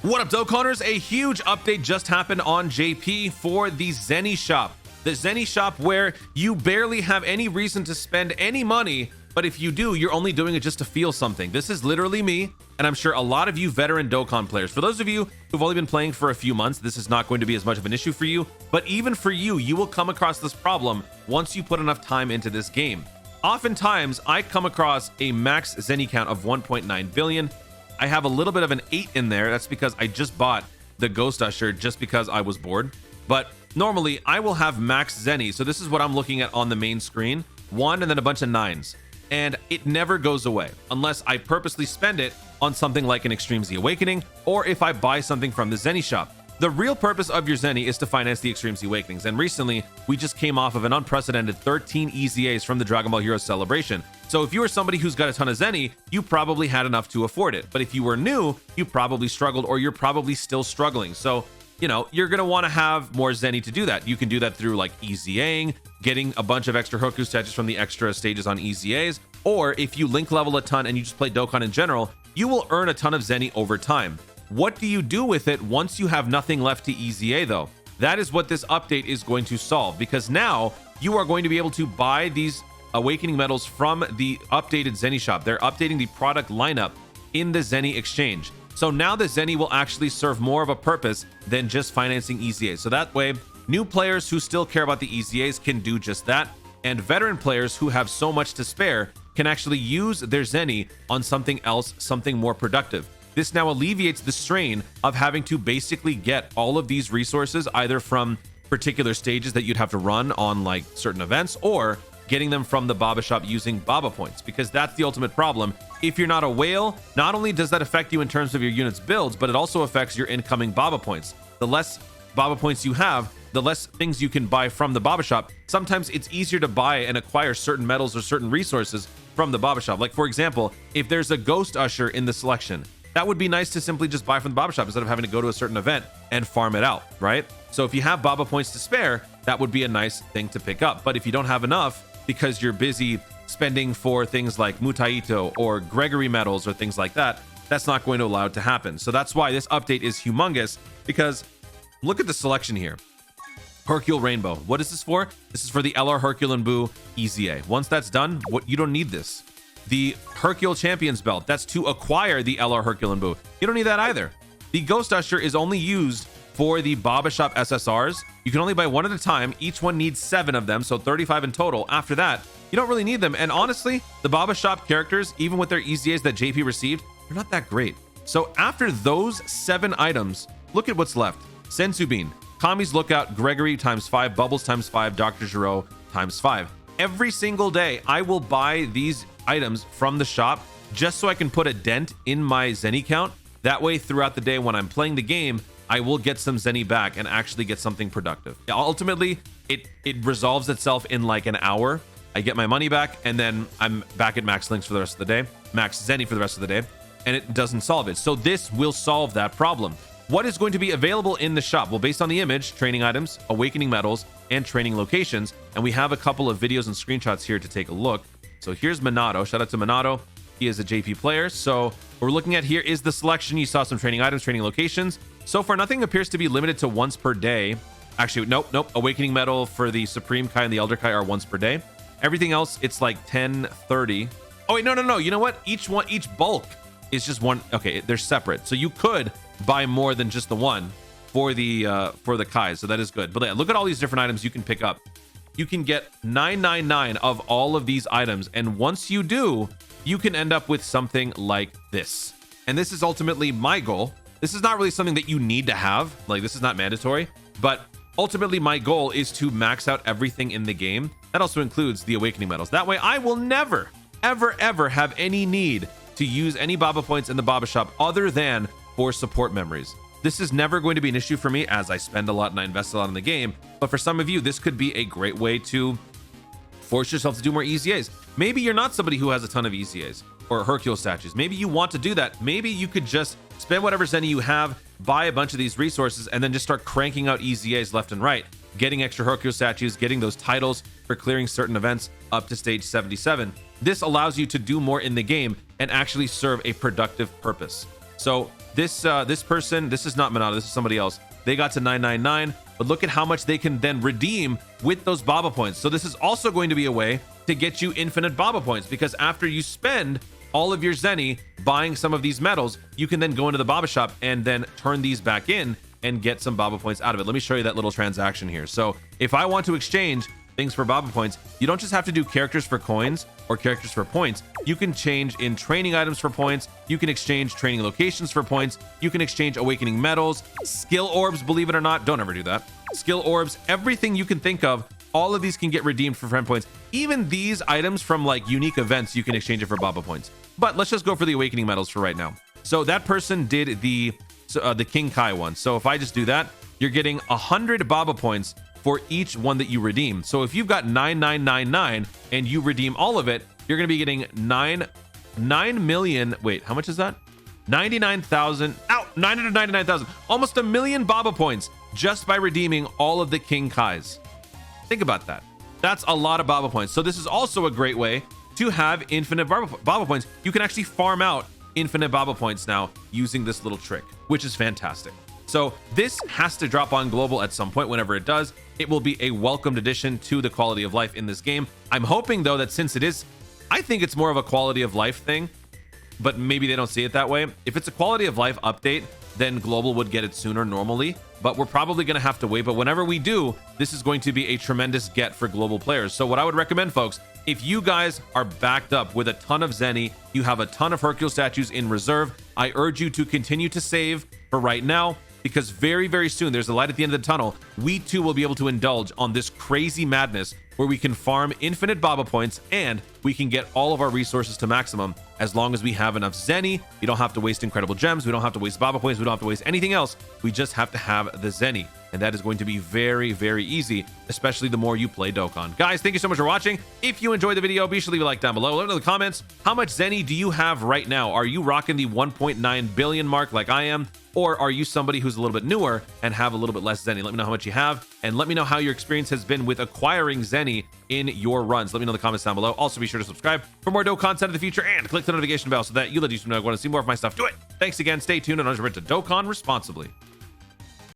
What up, Dokkaners? A huge update just happened on JP for the ZENI shop. The ZENI shop where you barely have any reason to spend any money, but if you do, you're only doing it just to feel something. This is literally me, and I'm sure a lot of you veteran Dokkan players. For those of you who've only been playing for a few months, this is not going to be as much of an issue for you, but even for you, you will come across this problem once you put enough time into this game. Oftentimes, I come across a max ZENI count of 1.9 billion. I have a little bit of an 8 in there. That's because I just bought the Ghost Usher just because I was bored. But normally I will have max ZENI. So this is what I'm looking at on the main screen. 1 and then a bunch of 9s. And it never goes away unless I purposely spend it on something like an Extreme Z Awakening or if I buy something from the ZENI shop. The real purpose of your ZENI is to finance the Extreme Z Awakenings, and recently we just came off of an unprecedented 13 EZAs from the Dragon Ball Heroes celebration. So if you were somebody who's got a ton of ZENI, you probably had enough to afford it. But if you were new, you probably struggled, or you're probably still struggling. So, you know, you're going to want to have more ZENI to do that. You can do that through like EZAing, getting a bunch of extra Hoku statues from the extra stages on EZAs, or if you link level a ton and you just play Dokkan in general, you will earn a ton of ZENI over time. What do you do with it once you have nothing left to EZA though? That is what this update is going to solve, because now you are going to be able to buy these Awakening medals from the updated ZENI shop. They're updating the product lineup in the ZENI exchange. So now the ZENI will actually serve more of a purpose than just financing EZAs. So that way, new players who still care about the EZAs can do just that. And veteran players who have so much to spare can actually use their ZENI on something else, something more productive. This now alleviates the strain of having to basically get all of these resources either from particular stages that you'd have to run on like certain events, or getting them from the Baba shop using Baba points, because that's the ultimate problem. If you're not a whale, not only does that affect you in terms of your unit's builds, but it also affects your incoming Baba points. The less Baba points you have, the less things you can buy from the Baba shop. Sometimes it's easier to buy and acquire certain medals or certain resources from the Baba shop. Like for example, if there's a Ghost Usher in the selection, that would be nice to simply just buy from the Baba shop instead of having to go to a certain event and farm it out, right? So if you have Baba points to spare, that would be a nice thing to pick up. But if you don't have enough because you're busy spending for things like Mutaito or Gregory medals or things like that, that's not going to allow it to happen. So that's why this update is humongous, because look at the selection here. Hercule Rainbow. What is this for? This is for the LR Hercule and Boo EZA. Once that's done, you don't need this. The Hercule Champions Belt, that's to acquire the LR Hercule and Boo. You don't need that either. The Ghost Usher is only used for the Baba Shop SSRs. You can only buy one at a time. Each one needs 7 of them, so 35 in total. After that, you don't really need them. And honestly, the Baba Shop characters, even with their EZAs that JP received, they're not that great. So after those 7 items, look at what's left. Senzu Bean, Kami's Lookout, Gregory ×5, Bubbles ×5, Dr. Giro ×5. Every single day, I will buy these items from the shop just so I can put a dent in my ZENI count. That way, throughout the day when I'm playing the game, I will get some ZENI back and actually get something productive. Ultimately, it resolves itself in like an hour. I get my money back, and then I'm back at max links for the rest of the day, max ZENI for the rest of the day, and it doesn't solve it. So this will solve that problem. What is going to be available in the shop? Well, based on the image, training items, awakening medals, and training locations. And we have a couple of videos and screenshots here to take a look. So here's Minato. Shout out to Minato. He is a JP player. So what we're looking at here is the selection. You saw some training items, training locations. So far, nothing appears to be limited to once per day. Actually, nope. Awakening medal for the Supreme Kai and the Elder Kai are once per day. Everything else, it's like 10, 30. Oh, wait, no. You know what? Each bulk is just one. Okay, they're separate. So you could buy more than just the one for the Kai. So that is good. But yeah, look at all these different items you can pick up. You can get 999 of all of these items. And once you do, you can end up with something like this. And this is ultimately my goal. This is not really something that you need to have. Like, this is not mandatory. But ultimately, my goal is to max out everything in the game. That also includes the Awakening medals. That way, I will never, ever have any need to use any Baba points in the Baba shop other than for support memories. This is never going to be an issue for me, as I spend a lot and I invest a lot in the game. But for some of you, this could be a great way to force yourself to do more EZAs. Maybe you're not somebody who has a ton of EZAs or Hercule statues. Maybe you want to do that. Maybe you could just spend whatever ZENI you have, buy a bunch of these resources, and then just start cranking out EZAs left and right, getting extra Hercule statues, getting those titles for clearing certain events up to stage 77. This allows you to do more in the game and actually serve a productive purpose. So this person, this is not Monado, this is somebody else. They got to 999, but look at how much they can then redeem with those Baba points. So this is also going to be a way to get you infinite Baba points, because after you spend all of your ZENI buying some of these medals, you can then go into the Baba shop and then turn these back in and get some Baba points out of it. Let me show you that little transaction here. So if I want to exchange things for Baba points, you don't just have to do characters for coins or characters for points. You can change in training items for points. You can exchange training locations for points. You can exchange awakening medals, skill orbs, believe it or not. Don't ever do that. Skill orbs, everything you can think of, all of these can get redeemed for friend points. Even these items from like unique events, you can exchange it for Baba points. But let's just go for the awakening medals for right now. So that person did the King Kai one. So if I just do that, you're getting 100 Baba points for each one that you redeem. So if you've got 9999 and you redeem all of it, you're going to be getting 9 million. Wait, how much is that? 99,000. Ow, 999,000. Almost a million Baba points just by redeeming all of the King Kais. Think about that. That's a lot of Baba points. So this is also a great way to have infinite Baba points. You can actually farm out infinite Baba points now using this little trick, which is fantastic. So this has to drop on global at some point. Whenever it does, it will be a welcomed addition to the quality of life in this game. I'm hoping though that since it is, I think it's more of a quality of life thing, but maybe they don't see it that way. If it's a quality of life update, then global would get it sooner normally, but we're probably going to have to wait. But whenever we do, this is going to be a tremendous get for global players. So what I would recommend, folks, if you guys are backed up with a ton of ZENI, you have a ton of Hercule statues in reserve, I urge you to continue to save for right now, because very, very soon, there's a light at the end of the tunnel. We too will be able to indulge on this crazy madness where we can farm infinite Baba points and we can get all of our resources to maximum as long as we have enough ZENI. You don't have to waste incredible gems. We don't have to waste Baba points. We don't have to waste anything else. We just have to have the ZENI. And that is going to be very, very easy, especially the more you play Dokkan. Guys, thank you so much for watching. If you enjoyed the video, be sure to leave a like down below. Let me know in the comments, how much ZENI do you have right now? Are you rocking the 1.9 billion mark like I am? Or are you somebody who's a little bit newer and have a little bit less ZENI? Let me know how much you have, and let me know how your experience has been with acquiring ZENI in your runs. Let me know in the comments down below. Also, be sure to subscribe for more Dokkan content in the future, and click the notification bell so that you let YouTube know I want to see more of my stuff. Do it! Thanks again. Stay tuned and remember to Dokkan responsibly.